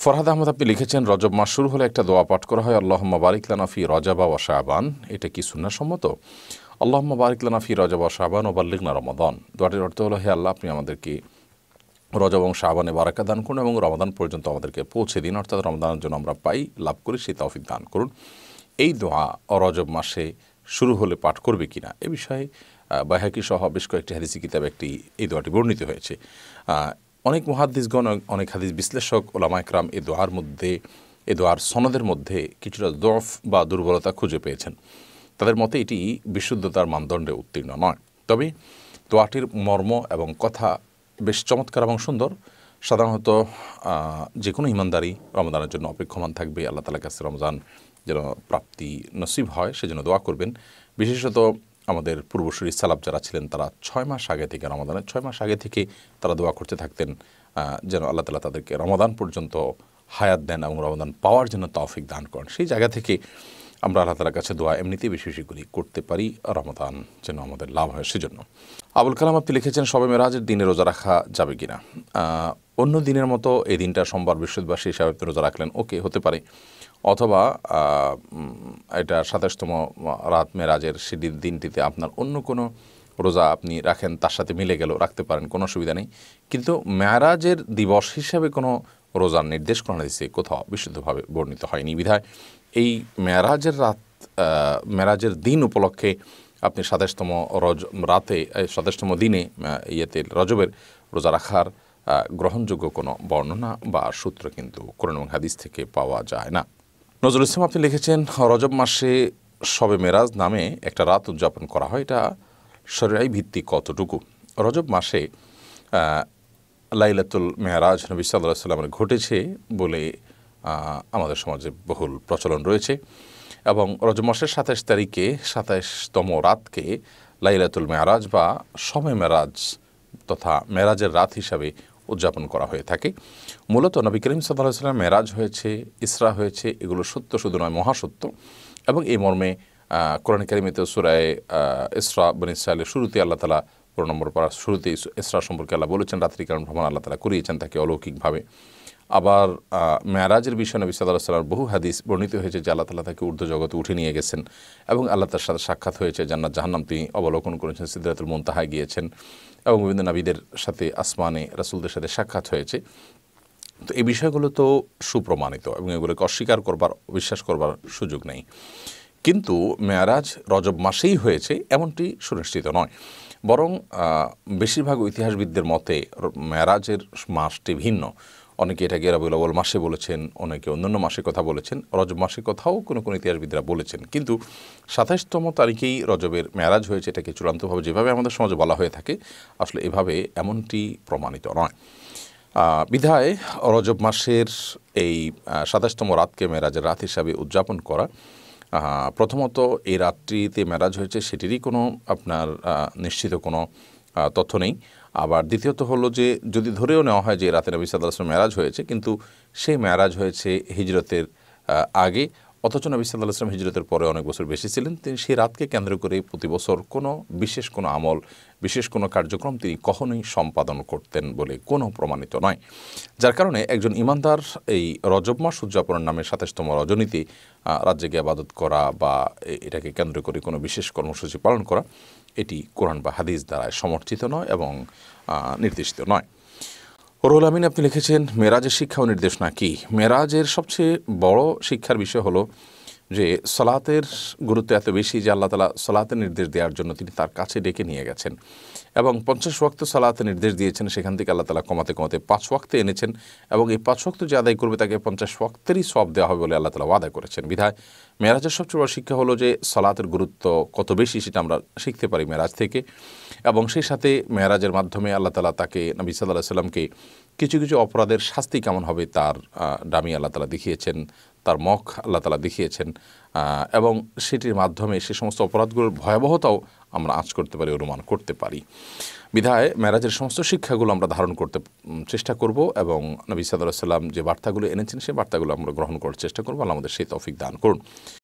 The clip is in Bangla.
ফরহাদ আহমদ আপনি লিখেছেন, রজব মাস শুরু হলে একটা দোয়া পাঠ করা হয়, আল্লাহুম্মা বারিক লানা ফি রজাবা ওয়া শাবান। এটা কি সুন্নাহসম্মত? আল্লাহুম্মা বারিক লানা ফি রজাবা ওয়া শাবান ওয়া বাল্লিগনা রমাদান। দোয়াটির অর্থ হলো, হে আল্লাহ, আপনি আমাদেরকে রজব এবং শাবানে বারাকা দান করুন এবং রমাদান পর্যন্ত আমাদেরকে পৌঁছে দিন, অর্থাৎ রমাদানের জন্য আমরা পাই, লাভ করি, সেই তৌফিক দান করুন। এই দোয়া রজব মাসে শুরু হলে পাঠ করবে কিনা এ বিষয়ে বাইহাকি সহ বেশ কয়েকটি হাদিসি কিতাবে এই দোয়াটি বর্ণিত হয়েছে। অনেক মুহাদ্দিসগণ, অনেক হাদিস বিশ্লেষক, ওলামা ইকরাম এই দোয়ার সনদের মধ্যে কিছুটা দফ বা দুর্বলতা খুঁজে পেয়েছেন। তাদের মতে এটি বিশুদ্ধতার মানদণ্ডে উত্তীর্ণ নয়। তবে দোয়াটির মর্ম এবং কথা বেশ চমৎকার এবং সুন্দর। সাধারণত যে কোনো ইমানদারি রমজানের জন্য অপেক্ষমান থাকবে, আল্লাহ তাআলার কাছে রমজান যেন প্রাপ্তি নসিব হয় সেজন্য দোয়া করবেন। বিশেষত আমাদের পূর্বসূরি সালাফ যারা ছিলেন, তারা 6 মাস আগে থেকে, রমাদানের 6 মাস আগে থেকে তারা দোয়া করতে থাকতেন যেন আল্লাহ তাআলা তাদেরকে রমাদান পর্যন্ত হায়াত দেন এবং রমাদান পাওয়ার জন্য তৌফিক দান করেন। সেই জায়গা থেকে আমরা আল্লাহ তাআলার কাছে দোয়া এমনিতেই বেশি বেশি করে করতে পারি, রমাদান যেন আমাদের লাভ হয় সেজন্য। আবুল কালাম আপনি লিখেছেন, শবে মেরাজের দিনে রোজা রাখা যাবে কিনা? অন্য দিনের মতো এই দিনটা সোমবার বৃহস্পতিবার হিসাবে রোজা রাখলেন, ওকে, হতে পারে। অথবা এটা 27তম রাত মেরাজের সেদিন দিনটিতে আপনার অন্য কোনো রোজা আপনি রাখেন, তার সাথে মিলে গেল, রাখতে পারেন, কোনো অসুবিধা নেই। কিন্তু মেরাজের দিবস হিসাবে কোনো রোজার নির্দেশ কোনো হাদিসে কোথাও বিশুদ্ধভাবে বর্ণিত হয়নি। বিধায় এই মেরাজের দিন উপলক্ষে আপনি 27তম রাতে 27তম দিনে রজবের রোজা রাখার গ্রহণযোগ্য কোনো বর্ণনা বা সূত্র কিন্তু কোরআন এবং হাদিস থেকে পাওয়া যায় না। নজরুল ইসলাম আপনি লিখেছেন, রজব মাসে শবে মেরাজ নামে একটা রাত উদযাপন করা হয়, এটা শরীআই ভিত্তিক কতটুকু? রজব মাসে লাইলাতুল মেরাজ নবী সাল্লাল্লাহু আলাইহি ওয়াসাল্লামের ঘটেছে বলে আমাদের সমাজে বহুল প্রচলন রয়েছে এবং রজব মাসের 27 তারিখে 27তম রাতকে লাইলাতুল মেরাজ বা শবে মেরাজ তথা মেরাজের রাত হিসাবে উদযাপন করা হয়ে থাকে। মূলত নবী করিম সাল্লাল্লাহু আলাইহি ওয়াসাল্লাম মেরাজ হয়েছে, ইসরা হয়েছে, এগুলো সত্য শুধু নয়, মহাসত্য। এবং এই মর্মে কোরআন কারিমেতে সূরা ইসরা বনী ইসরাঈলের শুরুতে আল্লাহ তাআলা 15 নম্বর পারা শুরুতে ইসরা সম্পর্কে আল্লাহ বলেছেন, রাত্রিকালীন ভ্রমণ আল্লাহ তাআলা করিয়েছেন তাকে অলৌকিকভাবে। আবার মেরাজের বিষয়ে নবী সাল্লাল্লাহু আলাইহি ওয়াসাল্লাম বহু হাদিস বর্ণিত হয়েছে যে আল্লাহ তাআলা তাকে ঊর্ধ্ব জগতে উঠে নিয়ে গেছেন এবং আল্লাহ তার সাথে সাক্ষাৎ হয়েছে, জান্নাত জাহান্নাম তিনি অবলোকন করেছেন, সিদরাতুল মুনতাহায় গিয়েছেন এবং বিভিন্ন নবীদের সাথে আসমানে রাসূলদের সাথে সাক্ষাৎ হয়েছে। তো এই বিষয়গুলো তো সুপ্রমাণিত এবং এগুলোকে অস্বীকার করবার, বিশ্বাস করবার সুযোগ নেই। কিন্তু মেরাজ রজব মাসেই হয়েছে এমনটি সুনিশ্চিত নয়, বরং বেশিরভাগ ইতিহাসবিদদের মতে মেরাজের মাসটি ভিন্ন। অনেকে এটাকে রবিউল আউয়াল মাসে বলেছেন, অনেকে অন্যান্য মাসের কথা বলেছেন, রজব মাসের কথাও কোনো কোনো ইতিহাসবিদরা বলেছেন। কিন্তু 27তম তারিখেই রজবের মেরাজ হয়েছে, এটাকে চূড়ান্তভাবে যেভাবে আমাদের সমাজে বলা হয়ে থাকে, আসলে এভাবে এমনটি প্রমাণিত নয়। বিধায় রজব মাসের এই 27তম রাতকে মেরাজের রাত হিসাবে উদযাপন করা, প্রথমত এই রাত্রিতে মেরাজ হয়েছে সেটিরই কোনো আপনার নিশ্চিত কোনো তথ্য নেই। আবার দ্বিতীয়ত হলো যে যদি ধরেও নেওয়া হয় যে রাতে নবী সাল্লাল্লাহু আলাইহি ওয়াসাল্লাম মেরাজ হয়েছে, কিন্তু সেই মেরাজ হয়েছে হিজরতের আগে, অথচ নবী সাল্লাল্লাহু আলাইহি ওয়াসাল্লাম হিজরতের পরে অনেক বছর বেশি ছিলেন, তিনি সেই রাতকে কেন্দ্র করে প্রতি বছর কোনো বিশেষ কোনো আমল, বিশেষ কোনো কার্যক্রম তিনি কখনোই সম্পাদন করতেন বলে কোনো প্রমাণিত নয়। যার কারণে একজন ইমানদার এই রজব মাস উদযাপনের নামে 27তম রজনীতে রাত জেগে ইবাদত করা বা এটাকে কেন্দ্র করে কোনো বিশেষ কর্মসূচি পালন করা, এটি কোরআন বা হাদিস দ্বারা সমর্থিত নয় এবং নির্দেশিত নয়। রুহুল আমিন আপনি লিখেছেন, মেরাজের শিক্ষা ও নির্দেশনা কি? মেরাজের সবচেয়ে বড় শিক্ষার বিষয় হলো যে সালাতের গুরুত্ব এত বেশি যে আল্লাহ তাআলা সালাতের নির্দেশ দেওয়ার জন্য তিনি তার কাছে ডেকে নিয়ে গেছেন এবং 50 ওয়াক্ত সালাতের নির্দেশ দিয়েছেন, সেখান থেকে আল্লাহ তাআলা কমাতে কমাতে 5 ওয়াক্তে এনেছেন এবং এই 5 ওয়াক্ত যে আদায় করবে তাকে 50 ওয়াক্তেরই সওয়াব দেওয়া হবে বলে আল্লাহ তাআলা ওয়াদা করেছেন। বিধায় মেরাজের সবচেয়ে বড় শিক্ষা হলো যে সালাতের গুরুত্ব কত বেশি সেটা আমরা শিখতে পারি মেরাজ থেকে। এবং সেই সাথে মেরাজের মাধ্যমে আল্লাহ তাআলা তাকে, নবী সাল্লাল্লাহু আলাইহি ওয়াসাল্লামকে কিছু কিছু অপরাধের শাস্তি কেমন হবে তার ডামি আল্লাহ তাআলা দেখিয়েছেন, তার মুখ আল্লাহ তাআলা দেখিয়েছেন এবং সেটির মাধ্যমে সে সমস্ত অপরাধগুলোর ভয়াবহতাও আমরা আঁচ করতে পারি, অনুমান করতে পারি। বিধায় মেরাজের সমস্ত শিক্ষাগুলো আমরা ধারণ করতে চেষ্টা করব এবং নবী সাল্লাল্লাহু আলাইহি ওয়াসাল্লাম যে বার্তাগুলো এনেছেন সেই বার্তাগুলো আমরা গ্রহণ করার চেষ্টা করব। আল্লাহ আমাদের সেই তৌফিক দান করুন।